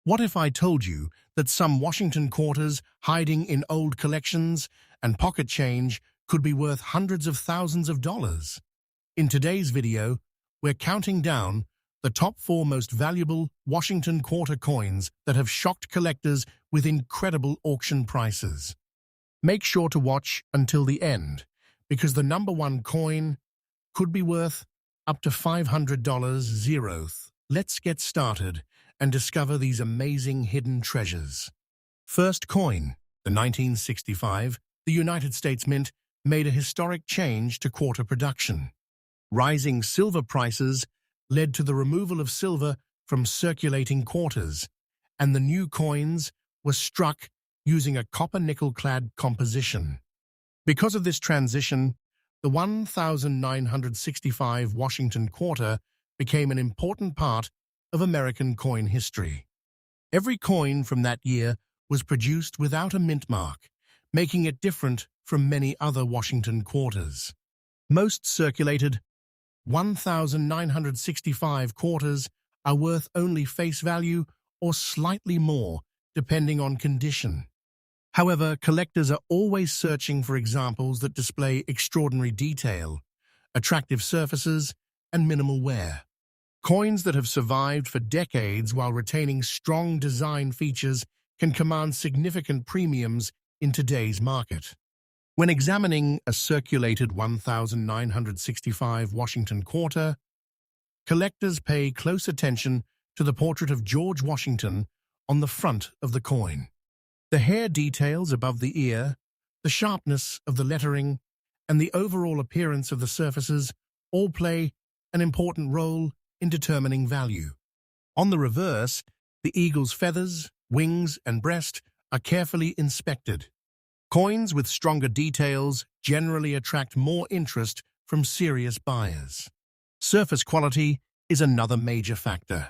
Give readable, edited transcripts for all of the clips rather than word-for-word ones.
What if I told you that some Washington quarters hiding in old collections and pocket change could be worth hundreds of thousands of dollars? In today's video, we're counting down the top 4 most valuable Washington quarter coins that have shocked collectors with incredible auction prices. Make sure to watch until the end, because the number 1 coin could be worth up to $500. Let's get started and discover these amazing hidden treasures. First coin, the 1965, the United States Mint made a historic change to quarter production. Rising silver prices led to the removal of silver from circulating quarters, and the new coins were struck using a copper-nickel-clad composition. Because of this transition, the 1965 Washington quarter became an important part of American coin history. Every coin from that year was produced without a mint mark, making it different from many other Washington quarters. Most circulated 1965 quarters are worth only face value or slightly more, depending on condition. However, collectors are always searching for examples that display extraordinary detail, attractive surfaces, and minimal wear. Coins that have survived for decades while retaining strong design features can command significant premiums in today's market. When examining a circulated 1965 Washington quarter, collectors pay close attention to the portrait of George Washington on the front of the coin. The hair details above the ear, the sharpness of the lettering, and the overall appearance of the surfaces all play an important role in determining value. On the reverse, the eagle's feathers, wings, and breast are carefully inspected. Coins with stronger details generally attract more interest from serious buyers. Surface quality is another major factor.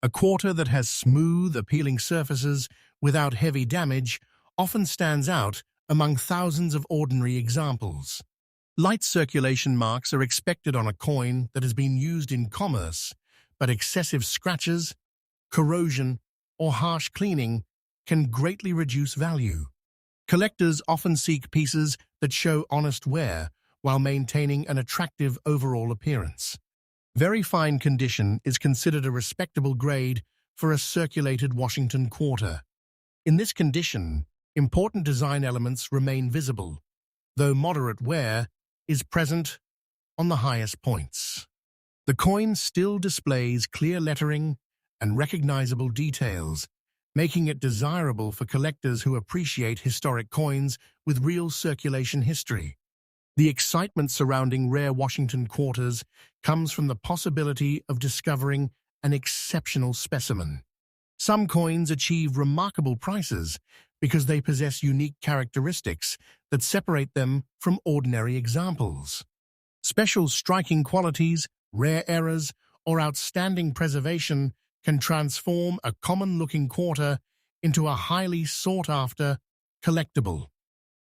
A quarter that has smooth, appealing surfaces without heavy damage often stands out among thousands of ordinary examples. Light circulation marks are expected on a coin that has been used in commerce, but excessive scratches, corrosion, or harsh cleaning can greatly reduce value. Collectors often seek pieces that show honest wear while maintaining an attractive overall appearance. Very fine condition is considered a respectable grade for a circulated Washington quarter. In this condition, important design elements remain visible, though moderate wear is present on the highest points. The coin still displays clear lettering and recognizable details, making it desirable for collectors who appreciate historic coins with real circulation history. The excitement surrounding rare Washington quarters comes from the possibility of discovering an exceptional specimen. Some coins achieve remarkable prices because they possess unique characteristics that separate them from ordinary examples. Special striking qualities, rare errors, or outstanding preservation can transform a common-looking quarter into a highly sought-after collectible.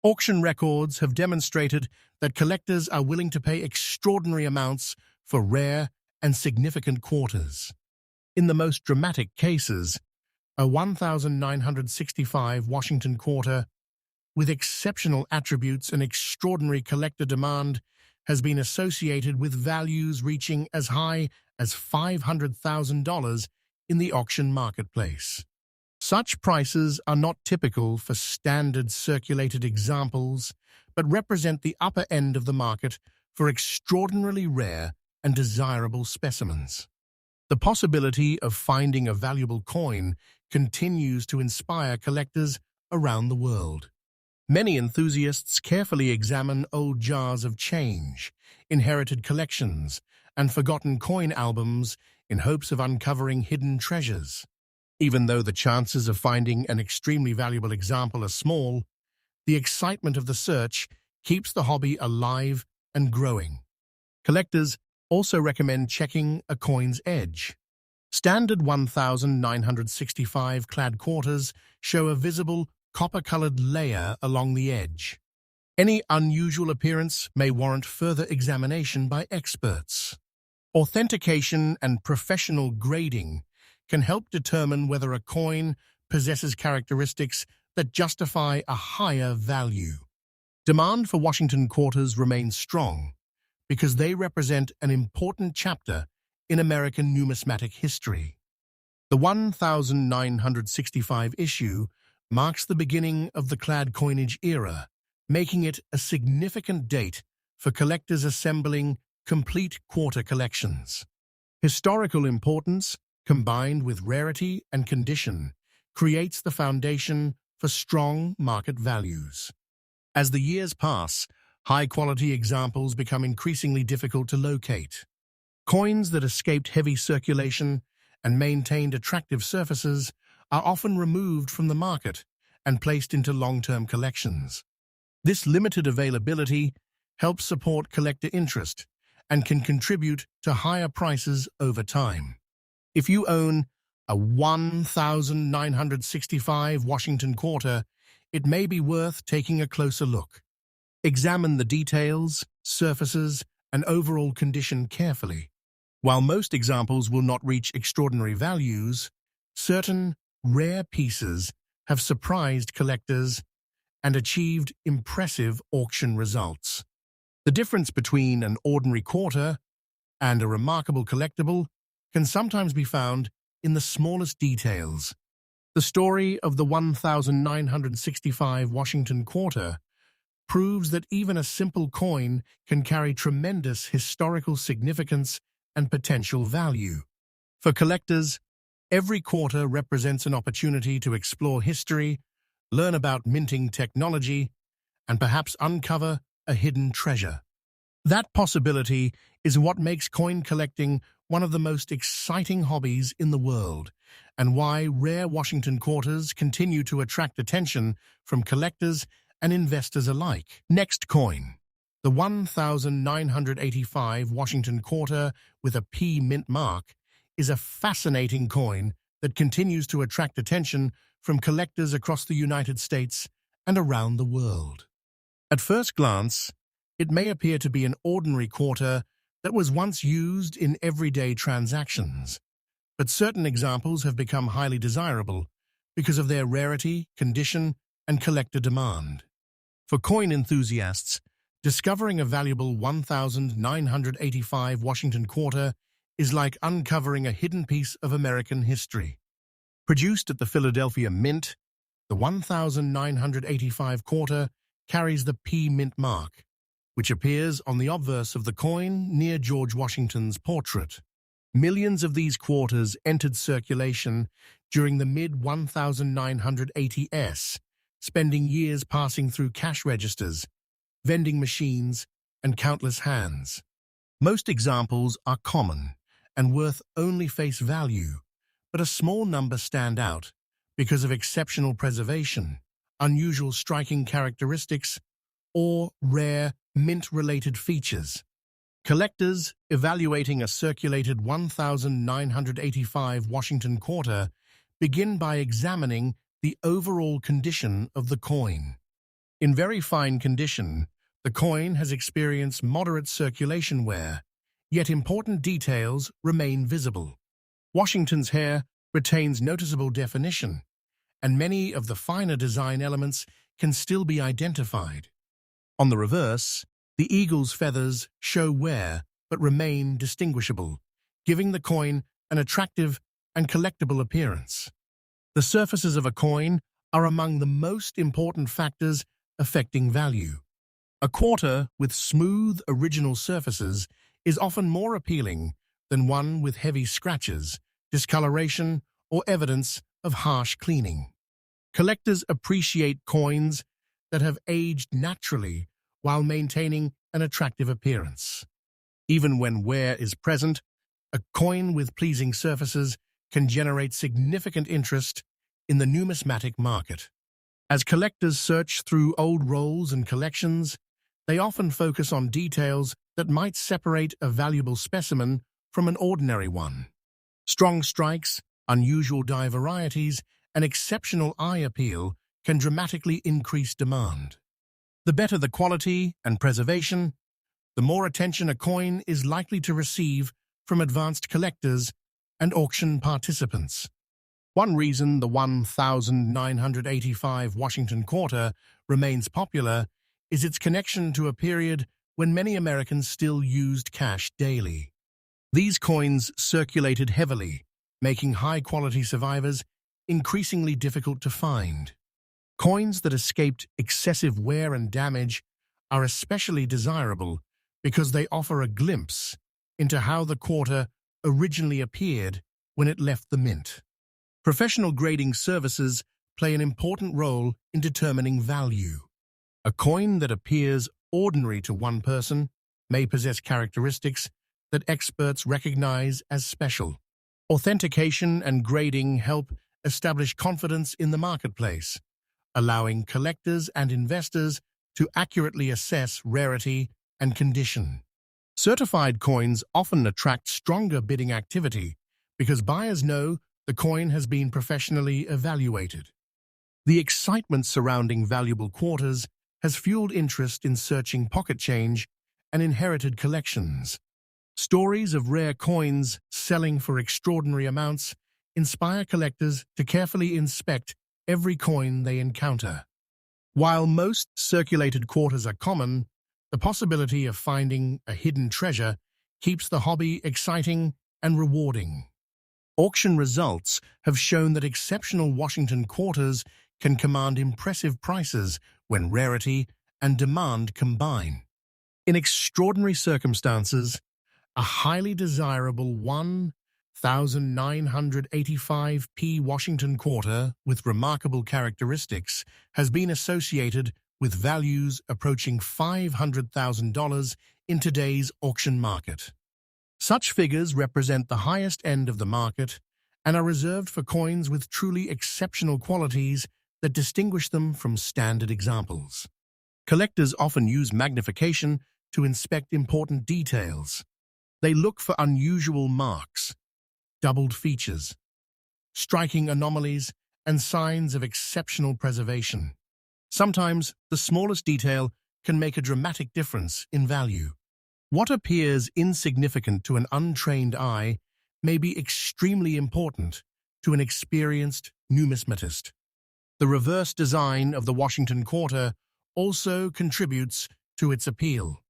Auction records have demonstrated that collectors are willing to pay extraordinary amounts for rare and significant quarters. In the most dramatic cases, a 1965 Washington quarter with exceptional attributes and extraordinary collector demand has been associated with values reaching as high as $500,000 in the auction marketplace. Such prices are not typical for standard circulated examples, but represent the upper end of the market for extraordinarily rare and desirable specimens. The possibility of finding a valuable coin continues to inspire collectors around the world. Many enthusiasts carefully examine old jars of change, inherited collections, and forgotten coin albums in hopes of uncovering hidden treasures. Even though the chances of finding an extremely valuable example are small, the excitement of the search keeps the hobby alive and growing. Collectors also recommend checking a coin's edge. Standard 1965 clad quarters show a visible copper-colored layer along the edge. Any unusual appearance may warrant further examination by experts. Authentication and professional grading can help determine whether a coin possesses characteristics that justify a higher value. Demand for Washington quarters remains strong because they represent an important chapter in American numismatic history. The 1965 issue marks the beginning of the clad coinage era, making it a significant date for collectors assembling complete quarter collections. Historical importance, combined with rarity and condition, creates the foundation for strong market values. As the years pass, high-quality examples become increasingly difficult to locate. Coins that escaped heavy circulation and maintained attractive surfaces are often removed from the market and placed into long-term collections. This limited availability helps support collector interest and can contribute to higher prices over time. If you own a 1965 Washington quarter, it may be worth taking a closer look. Examine the details, surfaces, and overall condition carefully. While most examples will not reach extraordinary values, certain rare pieces have surprised collectors and achieved impressive auction results. The difference between an ordinary quarter and a remarkable collectible can sometimes be found in the smallest details. The story of the 1965 Washington quarter proves that even a simple coin can carry tremendous historical significance and potential value. For collectors, every quarter represents an opportunity to explore history, learn about minting technology, and perhaps uncover a hidden treasure. That possibility is what makes coin collecting one of the most exciting hobbies in the world, and why rare Washington quarters continue to attract attention from collectors and investors alike. Next coin. The 1985 Washington quarter with a P mint mark is a fascinating coin that continues to attract attention from collectors across the United States and around the world. At first glance, it may appear to be an ordinary quarter that was once used in everyday transactions, but certain examples have become highly desirable because of their rarity, condition, and collector demand. For coin enthusiasts, discovering a valuable 1985 Washington quarter is like uncovering a hidden piece of American history. Produced at the Philadelphia Mint, the 1985 quarter carries the P mint mark, which appears on the obverse of the coin near George Washington's portrait. Millions of these quarters entered circulation during the mid-1980s, spending years passing through cash registers, vending machines, and countless hands. Most examples are common and worth only face value, but a small number stand out because of exceptional preservation, unusual striking characteristics, or rare mint-related features. Collectors evaluating a circulated 1985 Washington quarter begin by examining the overall condition of the coin. In very fine condition, the coin has experienced moderate circulation wear, yet important details remain visible. Washington's hair retains noticeable definition, and many of the finer design elements can still be identified. On the reverse, the eagle's feathers show wear but remain distinguishable, giving the coin an attractive and collectible appearance. The surfaces of a coin are among the most important factors affecting value. A quarter with smooth, original surfaces is often more appealing than one with heavy scratches, discoloration, or evidence of harsh cleaning. Collectors appreciate coins that have aged naturally while maintaining an attractive appearance. Even when wear is present, a coin with pleasing surfaces can generate significant interest in the numismatic market. As collectors search through old rolls and collections, they often focus on details that might separate a valuable specimen from an ordinary one. Strong strikes, unusual die varieties, and exceptional eye appeal can dramatically increase demand. The better the quality and preservation, the more attention a coin is likely to receive from advanced collectors and auction participants. One reason the 1985 Washington Quarter remains popular is its connection to a period when many Americans still used cash daily. These coins circulated heavily, making high-quality survivors increasingly difficult to find. Coins that escaped excessive wear and damage are especially desirable because they offer a glimpse into how the quarter originally appeared when it left the mint. Professional grading services play an important role in determining value. A coin that appears ordinary to one person may possess characteristics that experts recognize as special. Authentication and grading help establish confidence in the marketplace, allowing collectors and investors to accurately assess rarity and condition. Certified coins often attract stronger bidding activity because buyers know the coin has been professionally evaluated. The excitement surrounding valuable quarters has fueled interest in searching pocket change and inherited collections. Stories of rare coins selling for extraordinary amounts inspire collectors to carefully inspect every coin they encounter. While most circulated quarters are common, the possibility of finding a hidden treasure keeps the hobby exciting and rewarding. Auction results have shown that exceptional Washington quarters can command impressive prices when rarity and demand combine. In extraordinary circumstances, a highly desirable 1985 Washington quarter with remarkable characteristics has been associated with values approaching $500,000 in today's auction market. Such figures represent the highest end of the market and are reserved for coins with truly exceptional qualities that distinguish them from standard examples. Collectors often use magnification to inspect important details. They look for unusual marks, doubled features, striking anomalies, and signs of exceptional preservation. Sometimes the smallest detail can make a dramatic difference in value. What appears insignificant to an untrained eye may be extremely important to an experienced numismatist. The reverse design of the Washington Quarter also contributes to its appeal.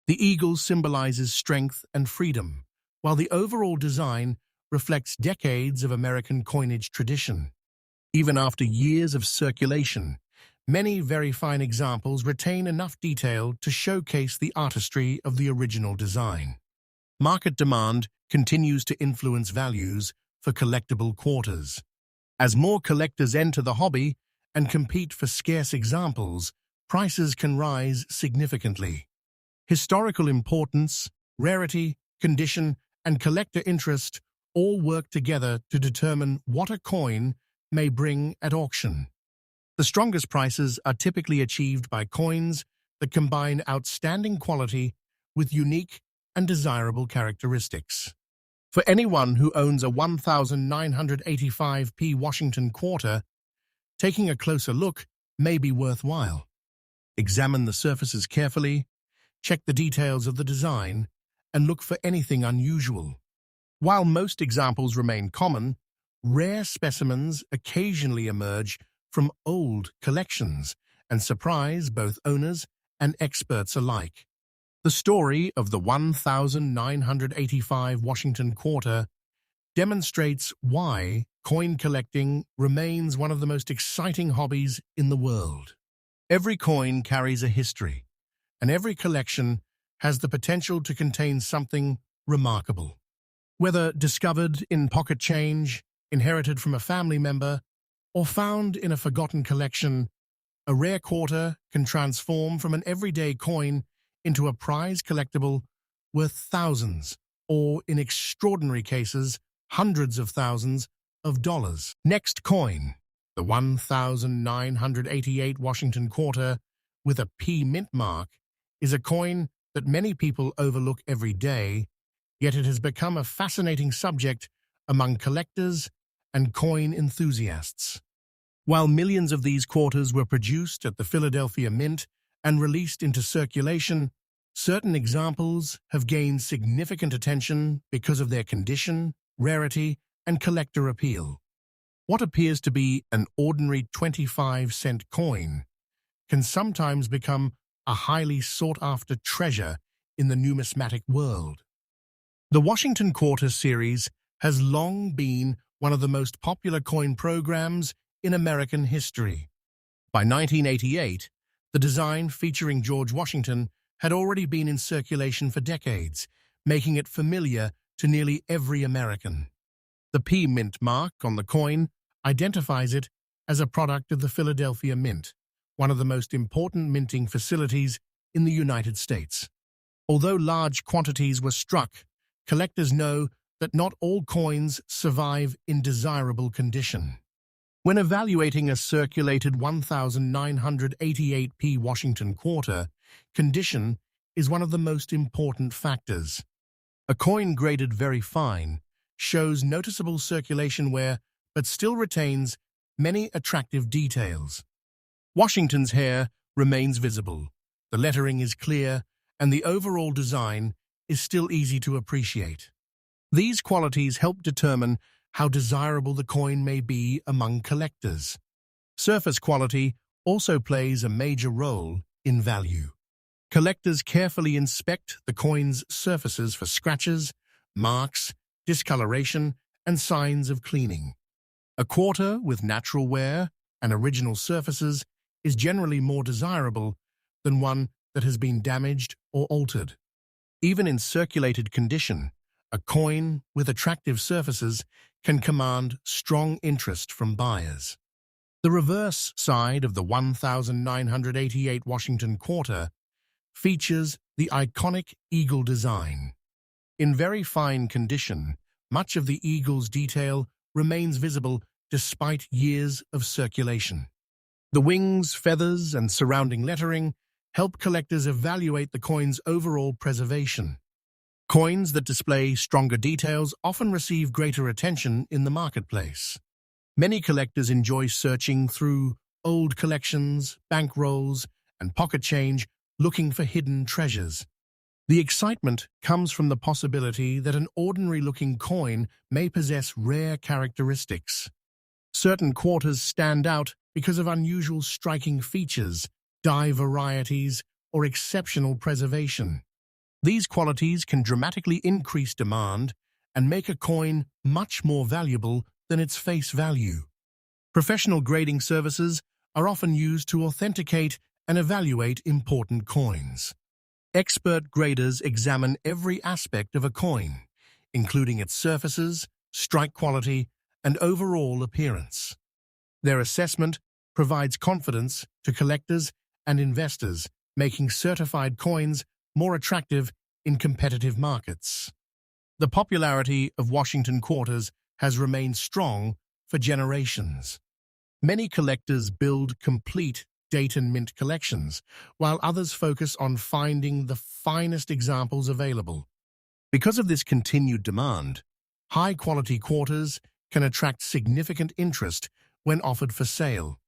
The eagle symbolizes strength and freedom, while the overall design reflects decades of American coinage tradition. Even after years of circulation, many very fine examples retain enough detail to showcase the artistry of the original design. Market demand continues to influence values for collectible quarters. As more collectors enter the hobby and compete for scarce examples, prices can rise significantly. Historical importance, rarity, condition, and collector interest all work together to determine what a coin may bring at auction. The strongest prices are typically achieved by coins that combine outstanding quality with unique and desirable characteristics. For anyone who owns a 1985 Washington Quarter, taking a closer look may be worthwhile. Examine the surfaces carefully, check the details of the design, and look for anything unusual. While most examples remain common, rare specimens occasionally emerge from old collections and surprise both owners and experts alike. The story of the 1985 Washington Quarter demonstrates why coin collecting remains one of the most exciting hobbies in the world. Every coin carries a history, and every collection has the potential to contain something remarkable. Whether discovered in pocket change, inherited from a family member, or found in a forgotten collection, a rare quarter can transform from an everyday coin into a prize collectible worth thousands, or in extraordinary cases, hundreds of thousands of dollars. Next coin, the 1988 Washington Quarter with a P mint mark, is a coin that many people overlook every day, yet it has become a fascinating subject among collectors and coin enthusiasts. While millions of these quarters were produced at the Philadelphia Mint and released into circulation, certain examples have gained significant attention because of their condition rarity, and collector appeal. What appears to be an ordinary 25-cent coin can sometimes become a highly sought-after treasure in the numismatic world. The Washington Quarter series has long been one of the most popular coin programs in American history. By 1988, the design featuring George Washington had already been in circulation for decades, making it familiar to nearly every American. The P Mint mark on the coin identifies it as a product of the Philadelphia Mint, one of the most important minting facilities in the United States. Although large quantities were struck, collectors know that not all coins survive in desirable condition. When evaluating a circulated 1988p Washington Quarter, condition is one of the most important factors. A coin graded very fine shows noticeable circulation wear but still retains many attractive details. Washington's hair remains visible, the lettering is clear, and the overall design is still easy to appreciate. These qualities help determine how desirable the coin may be among collectors. Surface quality also plays a major role in value. Collectors carefully inspect the coin's surfaces for scratches, marks, discoloration, and signs of cleaning. A quarter with natural wear and original surfaces is generally more desirable than one that has been damaged or altered. Even in circulated condition, a coin with attractive surfaces can command strong interest from buyers. The reverse side of the 1988 Washington Quarter features the iconic eagle design. In very fine condition, much of the eagle's detail remains visible despite years of circulation. The wings, feathers, and surrounding lettering help collectors evaluate the coin's overall preservation. Coins that display stronger details often receive greater attention in the marketplace. Many collectors enjoy searching through old collections, bankrolls, and pocket change looking for hidden treasures. The excitement comes from the possibility that an ordinary-looking coin may possess rare characteristics. Certain quarters stand out because of unusual striking features, die varieties, or exceptional preservation. These qualities can dramatically increase demand and make a coin much more valuable than its face value. Professional grading services are often used to authenticate and evaluate important coins. Expert graders examine every aspect of a coin, including its surfaces, strike quality, and overall appearance. Their assessment provides confidence to collectors and investors, making certified coins more attractive in competitive markets. The popularity of Washington Quarters has remained strong for generations. Many collectors build complete date and mint collections, while others focus on finding the finest examples available. Because of this continued demand, high-quality quarters can attract significant interest when offered for sale.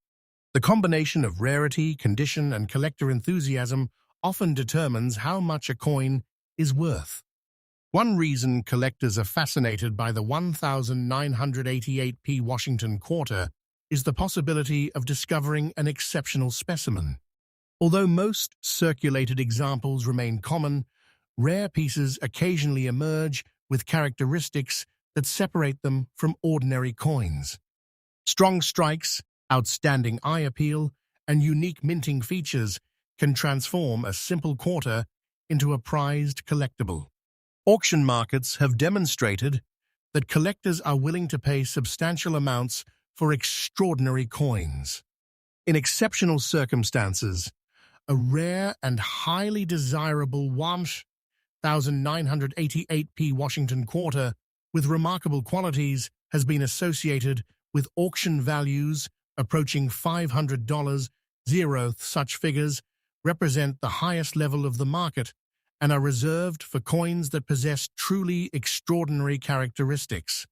The combination of rarity, condition, and collector enthusiasm often determines how much a coin is worth. One reason collectors are fascinated by the 1988p Washington Quarter is the possibility of discovering an exceptional specimen. Although most circulated examples remain common, rare pieces occasionally emerge with characteristics that separate them from ordinary coins. Strong strikes, outstanding eye appeal, and unique minting features can transform a simple quarter into a prized collectible. Auction markets have demonstrated that collectors are willing to pay substantial amounts for extraordinary coins. In exceptional circumstances, a rare and highly desirable 1988p Washington Quarter with remarkable qualities has been associated with auction values approaching $500. Such figures represent the highest level of the market and are reserved for coins that possess truly extraordinary characteristics.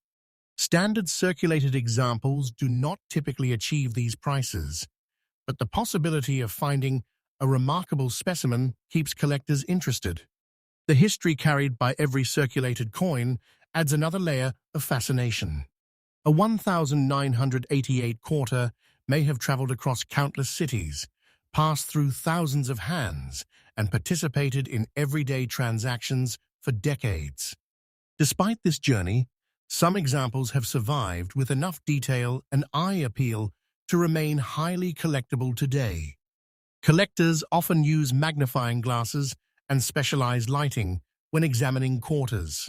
Standard circulated examples do not typically achieve these prices, but the possibility of finding a remarkable specimen keeps collectors interested. The history carried by every circulated coin adds another layer of fascination. A 1988 quarter may have traveled across countless cities, passed through thousands of hands, and participated in everyday transactions for decades. Despite this journey, some examples have survived with enough detail and eye appeal to remain highly collectible today. Collectors often use magnifying glasses and specialized lighting when examining quarters.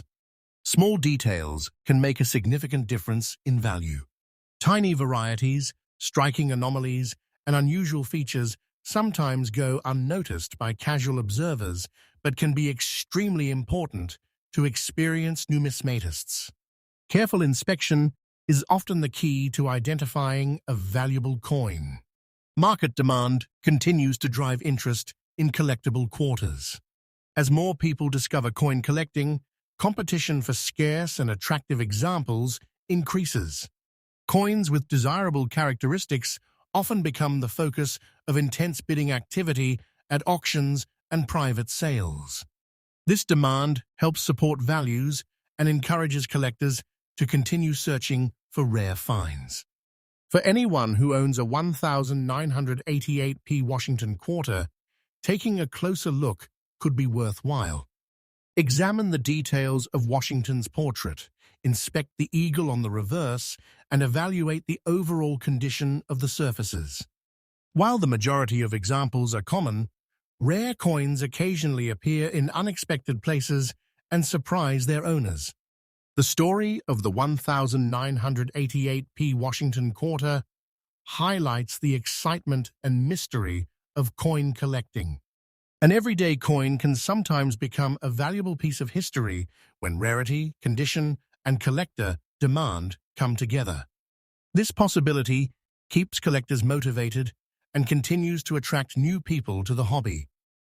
Small details can make a significant difference in value. Tiny varieties, striking anomalies, and unusual features sometimes go unnoticed by casual observers but can be extremely important to experienced numismatists. Careful inspection is often the key to identifying a valuable coin. Market demand continues to drive interest in collectible quarters. As more people discover coin collecting, competition for scarce and attractive examples increases. Coins with desirable characteristics often become the focus of intense bidding activity at auctions and private sales. This demand helps support values and encourages collectors to continue searching for rare finds. For anyone who owns a 1988p Washington quarter, taking a closer look could be worthwhile. Examine the details of Washington's portrait, inspect the eagle on the reverse, and evaluate the overall condition of the surfaces. While the majority of examples are common, rare coins occasionally appear in unexpected places and surprise their owners. The story of the 1988p Washington quarter highlights the excitement and mystery of coin collecting. An everyday coin can sometimes become a valuable piece of history when rarity, condition, and collector demand come together. This possibility keeps collectors motivated and continues to attract new people to the hobby.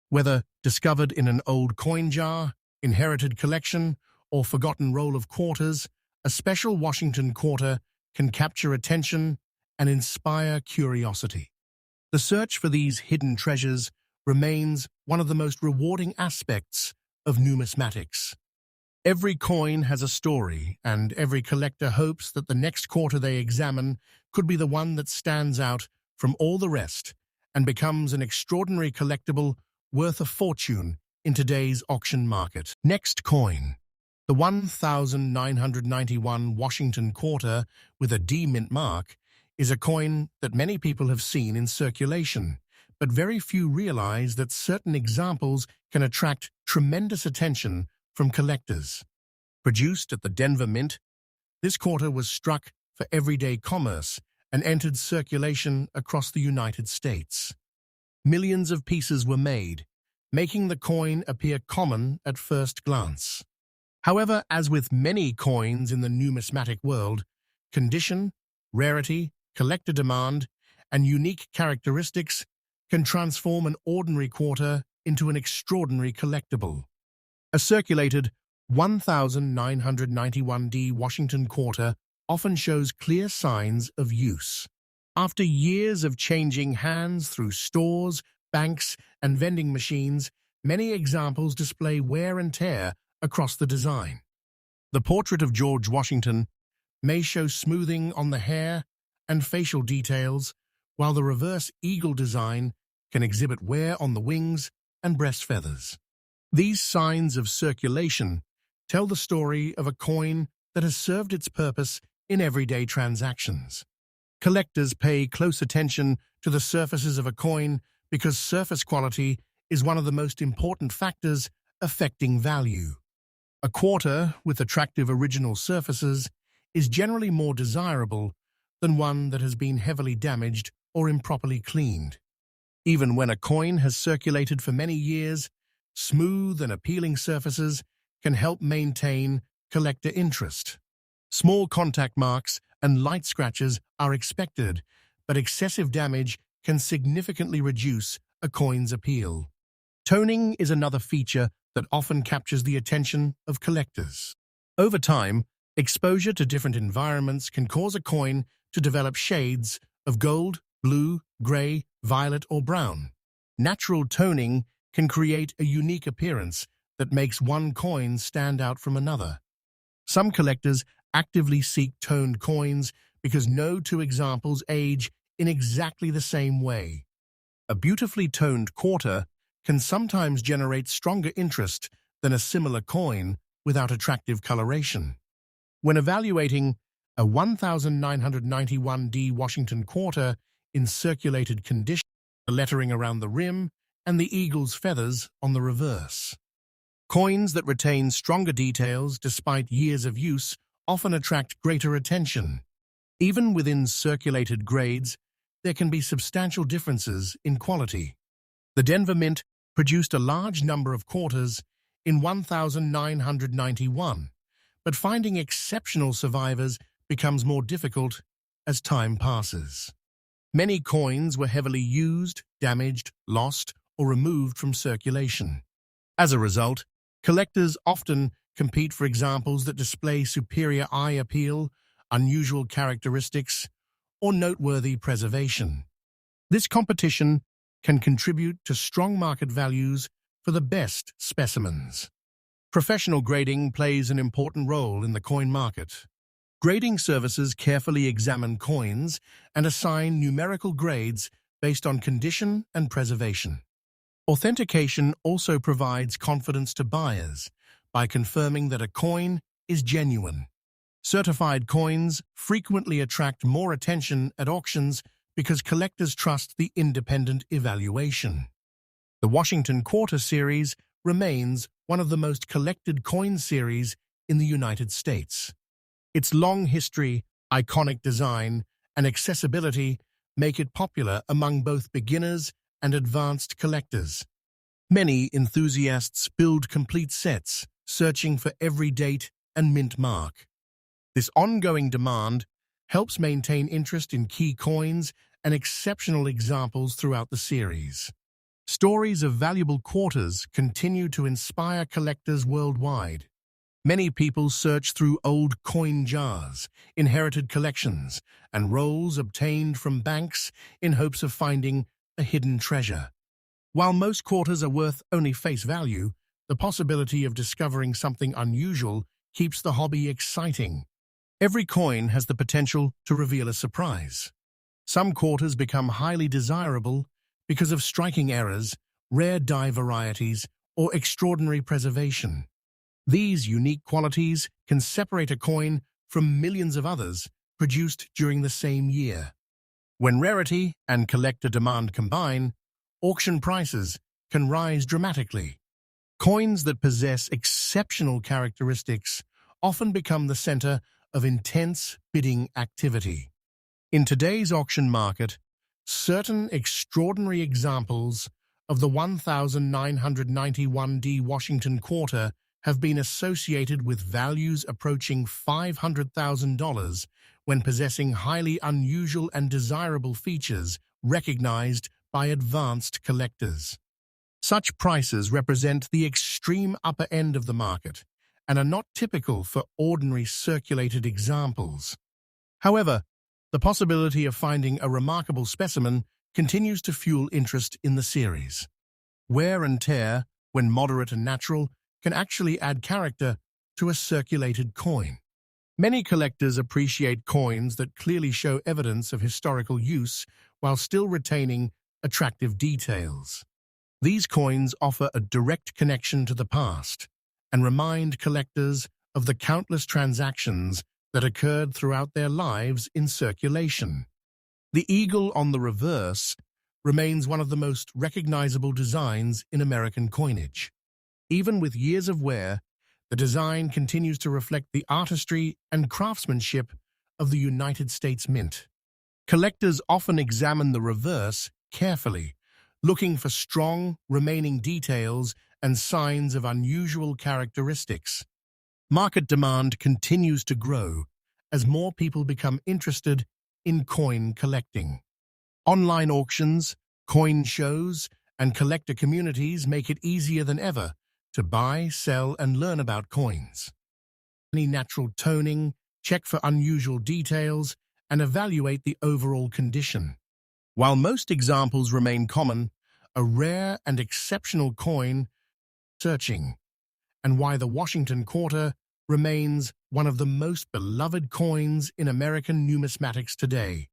Whether discovered in an old coin jar, inherited collection, or forgotten roll of quarters, a special Washington quarter can capture attention and inspire curiosity. The search for these hidden treasures remains one of the most rewarding aspects of numismatics. Every coin has a story, and every collector hopes that the next quarter they examine could be the one that stands out from all the rest and becomes an extraordinary collectible worth a fortune in today's auction market. Next coin. The 1991 Washington quarter with a D mint mark is a coin that many people have seen in circulation, but very few realize that certain examples can attract tremendous attention from collectors. Produced at the Denver Mint, this quarter was struck for everyday commerce and entered circulation across the United States. Millions of pieces were made, making the coin appear common at first glance. However, as with many coins in the numismatic world, condition, rarity, collector demand, and unique characteristics can transform an ordinary quarter into an extraordinary collectible. A circulated 1991D Washington quarter often shows clear signs of use. After years of changing hands through stores, banks, and vending machines, many examples display wear and tear across the design. The portrait of George Washington may show smoothing on the hair and facial details, while the reverse eagle design can exhibit wear on the wings and breast feathers. These signs of circulation tell the story of a coin that has served its purpose in everyday transactions. Collectors pay close attention to the surfaces of a coin because surface quality is one of the most important factors affecting value. A quarter with attractive original surfaces is generally more desirable than one that has been heavily damaged or improperly cleaned. Even when a coin has circulated for many years, smooth and appealing surfaces can help maintain collector interest. Small contact marks and light scratches are expected, but excessive damage can significantly reduce a coin's appeal. Toning is another feature that often captures the attention of collectors. Over time, exposure to different environments can cause a coin to develop shades of gold, blue, gray, violet, or brown. Natural toning can create a unique appearance that makes one coin stand out from another. Some collectors actively seek toned coins because no two examples age in exactly the same way. A beautifully toned quarter can sometimes generate stronger interest than a similar coin without attractive coloration. When evaluating a 1991D Washington quarter in circulated condition, the lettering around the rim and the eagle's feathers on the reverse. Coins that retain stronger details despite years of use often attract greater attention. Even within circulated grades, there can be substantial differences in quality. The Denver Mint produced a large number of quarters in 1991, but finding exceptional survivors becomes more difficult as time passes. Many coins were heavily used, damaged, lost, or removed from circulation. As a result, collectors often compete for examples that display superior eye appeal, unusual characteristics, or noteworthy preservation. This competition can contribute to strong market values for the best specimens. Professional grading plays an important role in the coin market. Grading services carefully examine coins and assign numerical grades based on condition and preservation. Authentication also provides confidence to buyers by confirming that a coin is genuine. Certified coins frequently attract more attention at auctions because collectors trust the independent evaluation. The Washington Quarter series remains one of the most collected coin series in the United States. Its long history, iconic design, and accessibility make it popular among both beginners and advanced collectors. Many enthusiasts build complete sets, searching for every date and mint mark. This ongoing demand helps maintain interest in key coins and exceptional examples throughout the series. Stories of valuable quarters continue to inspire collectors worldwide. Many people search through old coin jars, inherited collections, and rolls obtained from banks in hopes of finding a hidden treasure. While most quarters are worth only face value, the possibility of discovering something unusual keeps the hobby exciting. Every coin has the potential to reveal a surprise. Some quarters become highly desirable because of striking errors, rare die varieties, or extraordinary preservation. These unique qualities can separate a coin from millions of others produced during the same year. When rarity and collector demand combine, auction prices can rise dramatically. Coins that possess exceptional characteristics often become the center of intense bidding activity. In today's auction market, certain extraordinary examples of the 1991D Washington Quarter have been associated with values approaching $500,000 when possessing highly unusual and desirable features recognized by advanced collectors. Such prices represent the extreme upper end of the market and are not typical for ordinary circulated examples. However, the possibility of finding a remarkable specimen continues to fuel interest in the series. Wear and tear, when moderate and natural, can actually add character to a circulated coin. Many collectors appreciate coins that clearly show evidence of historical use while still retaining attractive details. These coins offer a direct connection to the past and remind collectors of the countless transactions that occurred throughout their lives in circulation. The eagle on the reverse remains one of the most recognizable designs in American coinage. Even with years of wear, the design continues to reflect the artistry and craftsmanship of the United States Mint. Collectors often examine the reverse carefully, looking for strong, remaining details and signs of unusual characteristics. Market demand continues to grow as more people become interested in coin collecting. Online auctions, coin shows, and collector communities make it easier than ever to buy, sell, and learn about coins. Any natural toning, check for unusual details, and evaluate the overall condition. While most examples remain common, a rare and exceptional coin searching, and why the Washington Quarter remains one of the most beloved coins in American numismatics today.